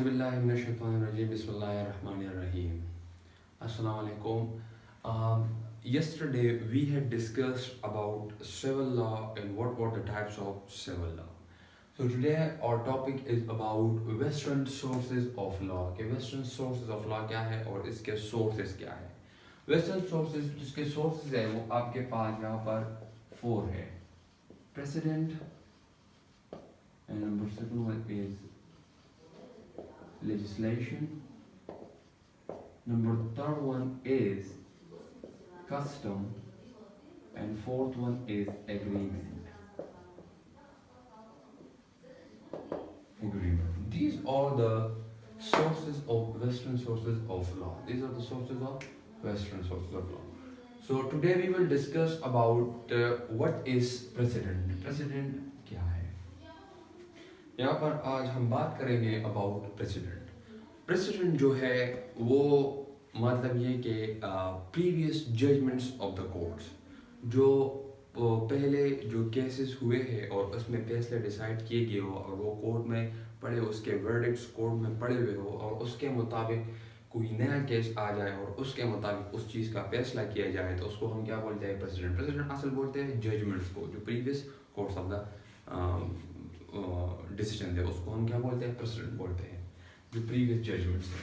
Auzubillahiminash-shaytanir-rajim. Bismillahir-rahmanir-rahim. Assalamu alaikum. Yesterday we had discussed about civil law and what were the types of civil law. So today our topic is about Western sources of law. कि Western sources of law क्या है और इसके sources क्या है. Western sources जिसके sources है वो आपके पास यहाँ पर 4 है. Precedent and number 2 one is legislation. Number 3rd one is custom, and 4th one is agreement. These are the sources of Western sources of law. These are the sources of Western sources of law. So today we will discuss about what is precedent. Precedent क्या है? यहाँ पर आज हम बात करेंगे about precedent. Precedent जो है वो मतलब ये कि previous judgments of the courts, जो पहले जो केसेस हुए हैं और उसमें फैसले डिसाइड किए गए हो और वो कोर्ट में पड़े, उसके वर्डिक्ट्स कोर्ट में पड़े हुए हो और उसके मुताबिक कोई नया केस आ जाए और उसके मुताबिक उस चीज़ का फैसला किया जाए तो उसको हम क्या बोलते हैं? प्रेसिडेंट. प्रेसिडेंट असल बोलते हैं जजमेंट्स को, जो previous courts of the decision थे उसको हम क्या बोलते हैं? प्रेसिडेंट बोलते हैं. जो प्रीवियस जजमेंट्स थे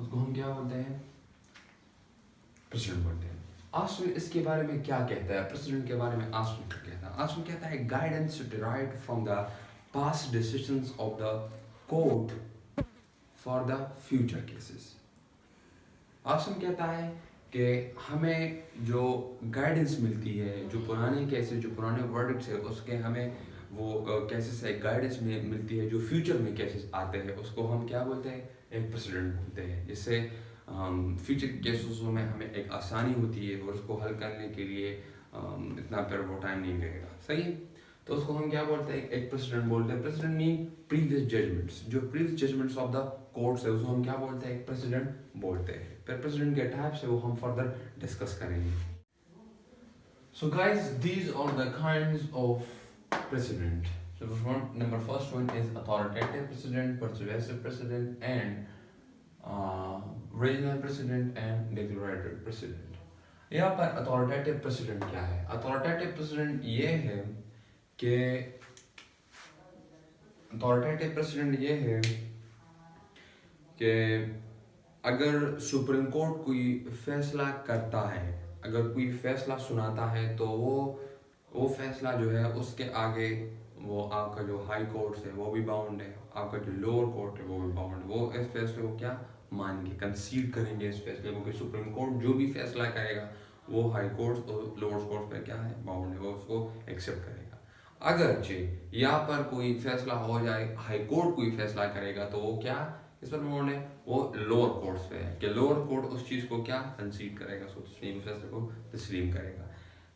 उसको हम क्या बोलते हैं? प्रेसिडेंट बोलते हैं. आस्टन इसके बारे में क्या कहता है? प्रेसिडेंट के बारे में आस्टन क्या कहता है? आस्टन कहता है guidance derived from the past decisions of the court for the future cases. Aston कहता है कि हमें जो गाइडेंस मिलती है, जो पुराने केसेस, जो पुराने वर्डिक्ट्स है, उसके हमें वो केसेस है गाइडेंस में मिलती है, जो फ्यूचर में केसेस आते हैं उसको हम क्या बोलते हैं? एक प्रेसिडेंट बोलते हैं. जिससे फ्यूचर केसेसों में हमें एक आसानी होती है और उसको हल करने के लिए इतना पर वो टाइम नहीं लगेगा. सही है. तो उसको हम क्या बोलते हैं? एक प्रेसिडेंट बोलते हैं. प्रेसिडेंट मीन प्रीवियस जजमेंट्स, जो previous judgements of the courts है उसको हम क्या बोलते हैं? एक प्रेसिडेंट बोलते हैं. फिर प्रेसिडेंट के टाइप्स है वो हम फर्दर डिस्कस करेंगे. So guys, these are the kinds of precedent. So number first one is authoritative precedent, persuasive precedent, and regional precedent and declaratory precedent. यहाँ पर authoritative precedent क्या है? authoritative precedent ये है कि authoritative precedent ये है कि अगर सुप्रीम कोर्ट कोई फैसला करता है, अगर कोई फैसला सुनाता है तो वो फैसला जो है उसके आगे वो आपका जो हाई कोर्ट है वो भी बाउंड है, आपका जो लोअर कोर्ट है वो भी बाउंड है. वो इस फैसले को क्या मानेंगे? कंसीड करेंगे इस फैसले को कि सुप्रीम कोर्ट जो भी फैसला करेगा वो हाई कोर्ट और लोअर कोर्ट पे क्या है? बाउंड है, वो उसको एक्सेप्ट करेगा. अगर यहाँ पर कोई फैसला हो जाए, हाई कोर्ट कोई फैसला करेगा तो वो क्या इस पर बाउंड है? वो लोअर कोर्ट पे है कि लोअर कोर्ट उस चीज़ को क्या कंसीड करेगा, फैसले को तस्लीम करेगा.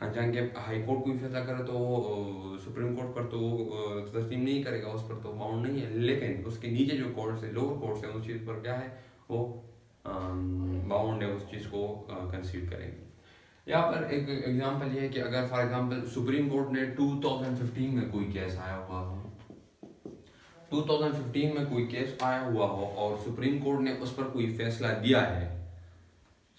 हाँ, जाएंगे हाई कोर्ट कोई फैसला करे तो सुप्रीम कोर्ट पर तो तस्लीम नहीं करेगा, उस पर तो बाउंड नहीं है. लेकिन उसके नीचे जो कोर्ट्स है, लोअर कोर्ट्स है, उस चीज़ पर क्या है? वो बाउंड है, उस चीज़ को कंसीड करेंगे. यहाँ पर एक एग्जांपल ये है कि अगर फॉर एग्जांपल सुप्रीम कोर्ट ने 2015 में कोई केस आया हुआ हो, 2015 में कोई केस आया हुआ हो और सुप्रीम कोर्ट ने उस पर कोई फैसला दिया है,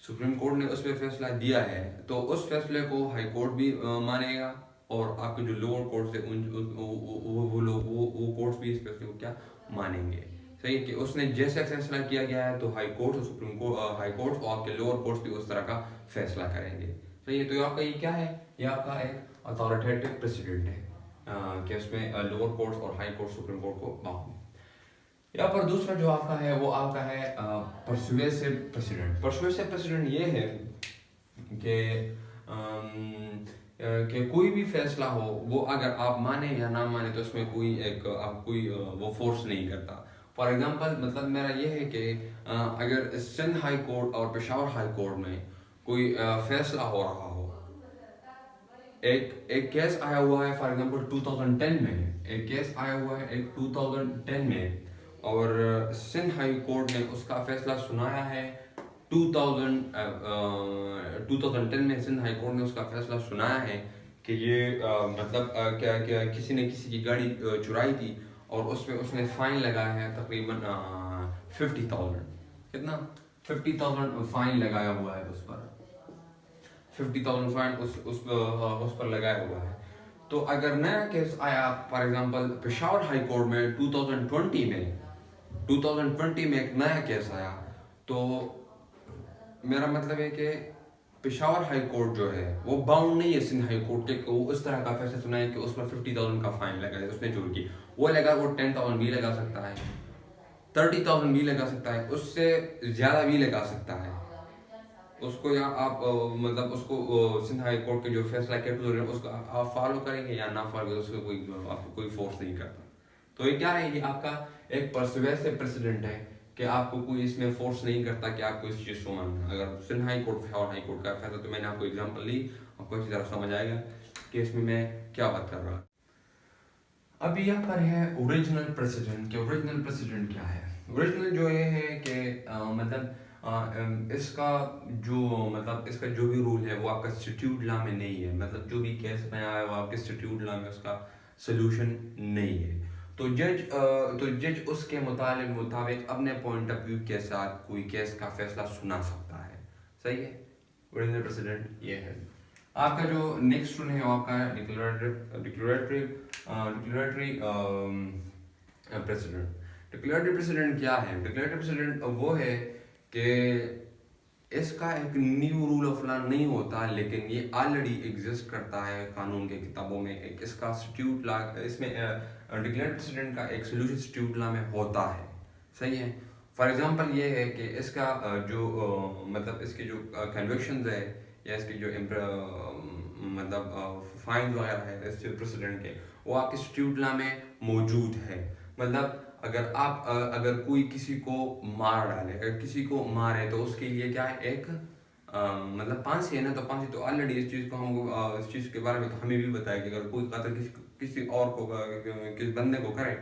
सुप्रीम कोर्ट ने उस पर फैसला दिया है तो उस फैसले को हाई कोर्ट भी मानेगा और आपके जो लोअर कोर्ट है वो कोर्ट्स भी इस फैसले को क्या मानेंगे. सही कि उसने जैसे फैसला किया गया है तो हाई कोर्ट और सुप्रीम कोर्ट, हाई कोर्ट और आपके लोअर कोर्ट्स भी उस तरह का फैसला करेंगे. सही है. तो आपका ये क्या है? ये आपका एक अथॉरिटेटिव प्रेसिडेंट है कि उसमें लोअर कोर्ट्स और हाई कोर्ट सुप्रीम कोर्ट को बाउंड. यहाँ पर दूसरा जो आपका है वो आपका है परसुएसिव प्रेसिडेंट. परसुएसिव प्रेसिडेंट ये है कि कोई भी फैसला हो वो अगर आप माने या ना माने तो उसमें कोई एक आप कोई वो फोर्स नहीं करता. फॉर एग्जांपल मतलब मेरा ये है कि अगर सिंध हाई कोर्ट और पेशावर हाई कोर्ट में कोई फैसला हो रहा हो, एक केस आया हुआ है फॉर एग्जांपल 2010 में, एक केस आया हुआ है एक 2010 में और सिंध हाई कोर्ट ने उसका फैसला सुनाया है 2010 में. सिंध हाई कोर्ट ने उसका फैसला सुनाया है कि ये मतलब क्या क्या किसी ने किसी की गाड़ी चुराई थी और उसमें उसने फाइन लगाया है तकरीबन 50,000। कितना? 50,000 फाइन लगाया हुआ है उस पर। 50,000 फाइन उस पर लगाया हुआ है। तो अगर नया केस आया for example Peshawar high court में 2020 में एक नया केस आया, तो मेरा मतलब है कि पेशावर हाई कोर्ट जो है वो बाउंड नहीं है सिंध हाई कोर्ट के को उस तरह का फैसला सुनाए कि उस पर 50,000 का फाइन लगा है, उसने चोरी की। वो 10,000 भी लगा सकता है, 30,000 भी लगा सकता है, उससे ज़्यादा भी लगा सकता है उसको। या आप मतलब उसको सिंध हाई कोर्ट के जो फैसला कैटेगरी है उसको आप फॉलो करेंगे या ना फॉलो करेंगे, उसको कोई आपको कोई फोर्स नहीं करता। तो ये क्या है, ये आपका एक परसुएसिव प्रेसिडेंट है कि आपको कोई इसमें फोर्स नहीं करता कि आपको इस चीज़ को मानना। अगर सिंध हाई कोर्ट और हाई कोर्ट का फैसला, तो मैंने आपको एग्जांपल ली, आपको अच्छी तरह समझ आएगा कि इसमें मैं क्या बात कर रहा हूँ। अभी यहाँ पर है ओरिजिनल प्रेसिडेंट के। ओरिजिनल प्रेसिडेंट क्या है? ओरिजिनल जो ये है कि इसका इसका जो भी रूल है वो आपका स्टैट्यूट लॉ में नहीं है। मतलब जो भी केस में आया है वो आपके स्टैट्यूट लॉ में उसका सोल्यूशन नहीं है। तो जज उसके मुताबिक अपने पॉइंट ऑफ व्यू के साथ कोई केस का फैसला सुना सकता है। सही है, ओरिजिनल प्रेसिडेंट ये है। आपका जो नेक्स्ट रूल है वो आपका डिक्लेरेटरी प्रेसिडेंट। डिक्लेरेटरी प्रेसिडेंट क्या है? डिक्लेरेटरी प्रेसिडेंट वो है कि इसका एक न्यू रूल ऑफ लॉ नहीं होता, लेकिन ये ऑलरेडी एग्जिस्ट करता है कानून के किताबों में। एक इसका स्टैट्यूट लॉ, इसमें डिक्लेरेटरी प्रेसिडेंट का एक सोल्यूशन स्टैट्यूट लॉ में होता है। सही है। फॉर एग्जांपल ये है कि इसका मतलब इसके जो कन्विक्शंस है या इसके जो मतलब फाइन वगैरह है इस प्रेसिडेंट के, वो आपके स्टैट्यूट लॉ में मौजूद है। मतलब अगर कोई किसी को मार डाले, अगर किसी को मारे, तो उसके लिए क्या है, एक मतलब फांसी है ना। तो फांसी तो ऑलरेडी इस चीज़ को हमको इस चीज़ के बारे में तो हमें भी बताया कि अगर कोई कत्ल किसी और को किसी बंदे को करे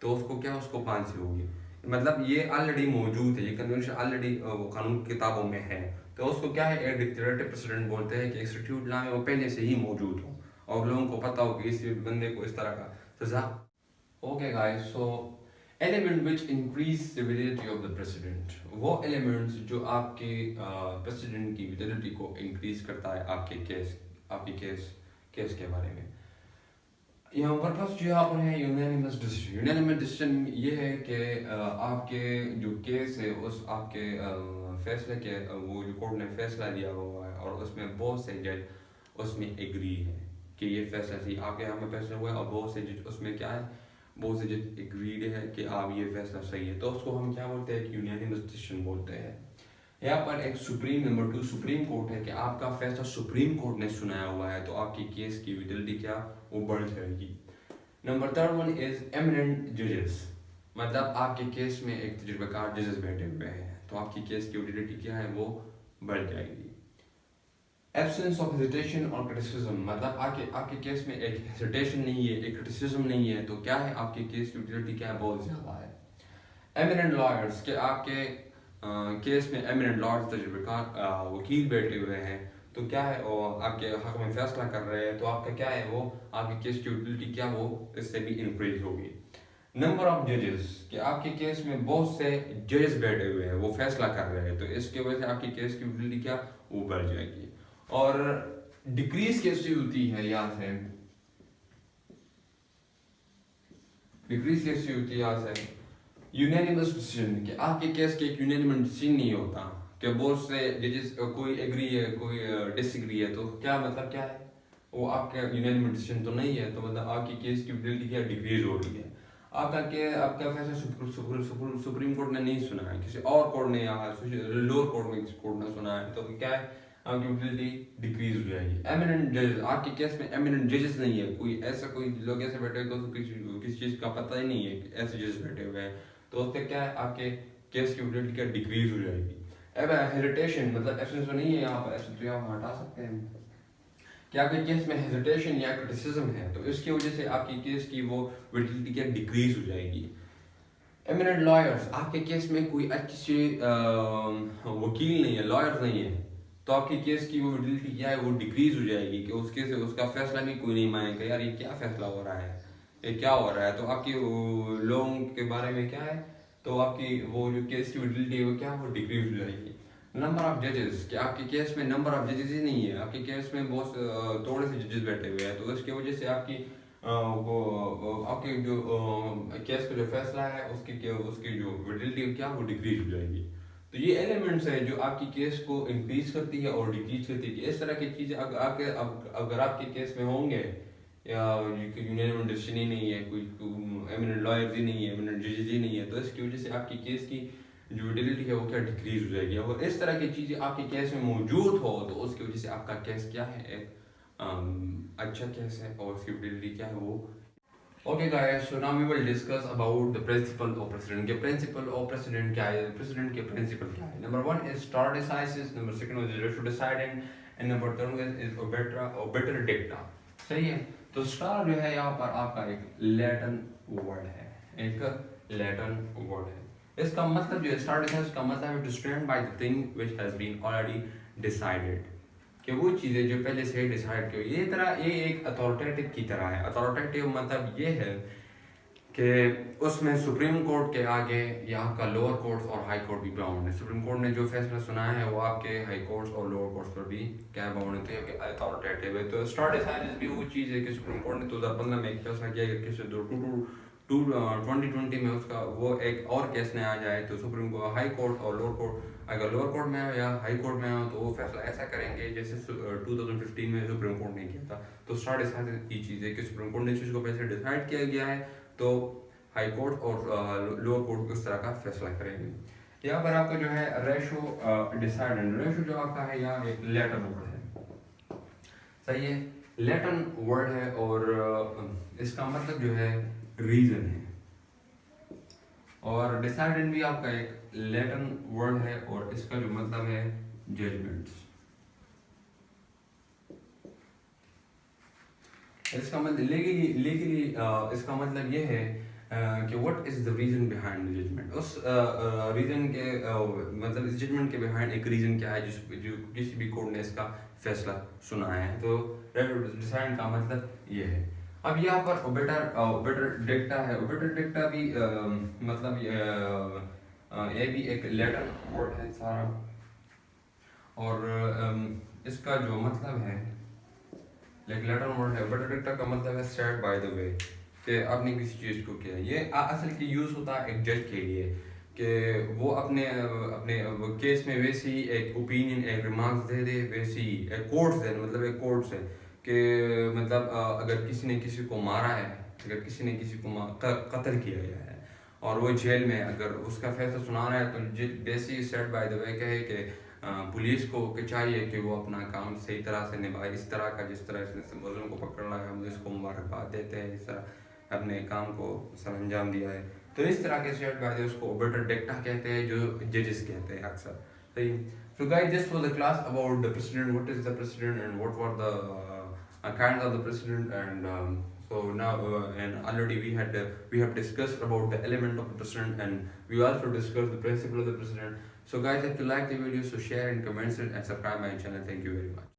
तो उसको क्या, उसको फांसी होगी। मतलब ये ऑलरेडी मौजूद है, ये कन्वेंशन ऑलरेडी कानून किताबों में है। तो उसको क्या है, एक डिक्लेरेटिव प्रेसिडेंट बोलते हैं कि एक स्टैट्यूट लॉ में वो पहले से ही मौजूद हो और लोगों को पता हो कि इस बंदे को इस तरह का सजा। Okay guys, so element which increase the validity of the president, वो एलिमेंट्स जो आपके प्रेसिडेंट की विलिडिटी को इंक्रीज करता है आपके केस के बारे में। यहाँ पर फर्स्ट जो आप है यूनानिमस डिसीजन। यूनानिमस डिसीजन ये है कि आपके जो केस है उस आपके फैसले के वो जो कोर्ट ने फैसला दिया हुआ है और उसमें बहुत से जज उसमें एग्री है कि ये फैसला सही आपके यहाँ में फैसला हुआ है, और बहुत से जज उसमें क्या है, बहुत से जज एग्रीड है कि आप ये फैसला सही है। तो उसको हम क्या बोलते हैं, कि यूनानिमस डिसीजन बोलते हैं। यहाँ पर एक नंबर 2 सुप्रीम कोर्ट है कि आपका फैसला सुप्रीम कोर्ट ने सुनाया हुआ है, तो आपकी केस की विलिडिटी क्या, वो बढ़ जाएगी। नंबर 3 इज एमिनेंट जजेस। मतलब आपके केस में एक तजुर्बेकार जजेस बैठे हुए हैं, तो आपकी केस की विलिडिटी क्या है, वो बढ़ जाएगी। एब्सेंस ऑफ हेजिटेशन और क्रिटिसिज्म। मतलब आपके केस में एक हेजिटेशन नहीं है, एक क्रिटिसिज्म नहीं है, तो क्या है, आपके केस की यूटिलिटी क्या है, बहुत ज़्यादा है। एमिनेंट लॉयर्स के आपके केस में एमिनेंट लॉयर्स तजुर्बेकार वकील बैठे हुए हैं, तो क्या है, और आपके हक में फैसला कर रहे हैं, तो आपका क्या है, वो आपकी केस की यूटिलिटी क्या, वो इससे भी इंक्रीज होगी। नंबर ऑफ जजेस, कि आपके केस में बहुत से जजेस बैठे हुए हैं, वो फैसला कर रहे हैं, तो इसके वजह से आपकी केस की यूटिलिटी क्या, वो बढ़ जाएगी। और डिक्रीज कैसे होती है, यहाँ से डिक्रीज कैसे होती है, यहाँ से यूनानिमस डिसीजन, कि आपके केस के एक यूनानिमस डिसीजन नहीं होता कि बहुत से जजेस कोई एग्री है कोई डिसएग्री है, तो क्या मतलब क्या है, वो आपका यूनानिमस डिसीजन तो नहीं है, तो मतलब आपकी केस की वैलिडिटी क्या डिक्रीज हो रही है। आपका फैसला सुप्रीम कोर्ट ने नहीं सुना है, किसी और कोर्ट ने या लोअर कोर्ट ने सुना है, तो क्या है, आपकी वैलिडिटी डिक्रीज हो जाएगी। एमिनेंट जजेस, आपके केस में एमिनेंट जजेस नहीं है, कोई लोग ऐसे बैठे हुए तो किसी चीज़ का पता ही नहीं है, ऐसे जजेस बैठे हुए हैं, तो उससे क्या है, आपके केस की वैलिडिटी क्या डिक्रीज हो जाएगी। अब हेजिटेशन, मतलब एब्सेंस तो नहीं है यहाँ पर, एब्सेंस तो यहाँ हटा सकते हैं कि आपके केस में हेजिटेशन या क्रिटिसिज्म है, तो इसकी वजह से आपकी केस की वो वैलिडिटी क्या डिक्रीज हो जाएगी। एमिनेंट लॉयर्स, आपके केस में कोई अच्छी वकील नहीं है, लॉयर नहीं है, तो आपकी केस की वो वैलिडिटी क्या है, वो डिक्रीज हो जाएगी कि उसके से उसका फैसला भी कोई नहीं मानेगा, यार ये क्या फैसला हो रहा है, ये क्या हो रहा है। तो आपकी लोगों के बारे में क्या है, तो आपकी वो जो केस की वैलिडिटी है वो क्या है, वो डिक्रीज हो जाएगी। नंबर ऑफ जजेस, कि आपके केस में नंबर ऑफ जजेस ही नहीं है, आपके केस में बहुत थोड़े से जजेस बैठे हुए हैं, तो इसकी वजह से आपकी आपके जो केस का जो फैसला है उसकी जो वैलिडिटी क्या वो डिक्रीज हो जाएगी। तो ये एलिमेंट्स है जो आपकी केस को इंक्रीज करती है और डिक्रीज करती है। इस तरह की चीज़ें अगर आपके केस में होंगे, या यूनानिमस डिसीजन ही नहीं है, कोई एमिनेंट लॉयर ही नहीं है, एमिनेंट जजेस ही नहीं है, तो इसकी वजह से आपकी केस की जो वैलिडिटी है वो क्या डिक्रीज हो जाएगी। अगर इस तरह की चीज़ें आपके केस में मौजूद हो तो उसकी वजह से आपका केस क्या है, एक अच्छा केस है और उसकी वैलिडिटी क्या है वो। Okay guys, so now we will discuss about the principle of precedent. के principle of precedent क्या है, precedent के principle क्या है। Number one is stare decisis, number second is ratio deciding, and number third is obiter dicta। सही है। तो star जो है यहाँ पर आपका एक लैटिन वर्ड है, एक लैटिन वर्ड है। इसका मतलब जो है स्टार डिसाइसिस का मतलब है to stand by the thing which has been already decided, कि वो चीज़ें जो पहले से डिसाइड की हुई, ये एक अथॉरिटेटिव की तरह है। अथॉरिटेटिव मतलब ये है कि उसमें सुप्रीम कोर्ट के आगे या आपका लोअर कोर्ट्स और हाई कोर्ट भी बाउंड है। सुप्रीम कोर्ट ने जो फैसला सुनाया है वो आपके हाई कोर्ट्स और लोअर कोर्ट्स पर भी क्या बाउंड होते हैं, अथॉरिटेटिव है। तो स्टार डिसाइसिस भी वो चीज़ है कि सुप्रीम कोर्ट ने 2015 में एक फैसला किया कि किसी 2020 में उसका वो एक और केस में आ जाए तो सुप्रीम कोर्ट, हाई कोर्ट और लोअर कोर्ट, अगर लोअर कोर्ट में हो या हाई कोर्ट में हो तो वो फैसला ऐसा करेंगे जैसे 2015 में सुप्रीम कोर्ट ने किया था। तो स्टार डिसाइसिस की चीज़ है कि सुप्रीम कोर्ट ने चीज़ को पहले डिसाइड किया गया है तो हाई कोर्ट और लोअर कोर्ट उस तरह का फैसला करेंगे। यहाँ पर आपका जो है रेशो डिसाइडेंट, रेशो जो आपका है यहाँ एक लैटिन वर्ड है, सही है, लैटिन वर्ड है और इसका मतलब जो है रीजन है। और डिसाइडेंट भी आपका एक लैटिन वर्ड है और इसका जो मतलब है जजमेंट्स। इसका मतलब लीगली इसका मतलब ये है कि what is the reason behind the judgment. उस रीजन के मतलब इस जजमेंट के बिहाइंड एक रीजन क्या है जो किसी भी कोर्ट ने इसका फैसला सुनाया है। तो डिसाइड का मतलब ये है। अब यहाँ पर ओबेटर डिक्टा है। ओबेटर डिक्टा भी मतलब ये भी एक लेटर वर्ड है सारा, और इसका जो मतलब है लेटर वर्ड है। ओबेटर डिक्टा का मतलब है सेड बाय द वे, कि आपने किसी चीज़ को किया। ये असल की यूज़ होता है एक जज के लिए कि वो अपने अपने केस में वैसे ही एक ओपिनियन, एक रिमार्क्स दे दे, वैसे ही एक कोर्ट्स दे, मतलब एक कोर्ट्स है कि मतलब अगर किसी ने किसी को मारा है, अगर किसी ने किसी को कत्ल किया गया है और वो जेल में, अगर उसका फैसला सुनाना है तो वैसे ही सेट बाय द वे कहे कि पुलिस को चाहिए कि वो अपना काम सही तरह से निभाए, इस तरह का जिस तरह इसने मुलजिम को पकड़ना है हम इसको मुबारकबाद देते हैं, इस तरह अपने काम को सर अंजाम दिया है। तो इस तरह के सेट बाय द उसको ओबेटर डिक्टा कहते हैं, जो जजेस कहते हैं अक्सर। सही। So guys, this was a class about the president, what is the president and what were the kinds of the president, and so now and already we have discussed about the element of the president, and we also discussed the principle of the president. So guys, if you like the video, so share and comment it and subscribe my channel. Thank you very much.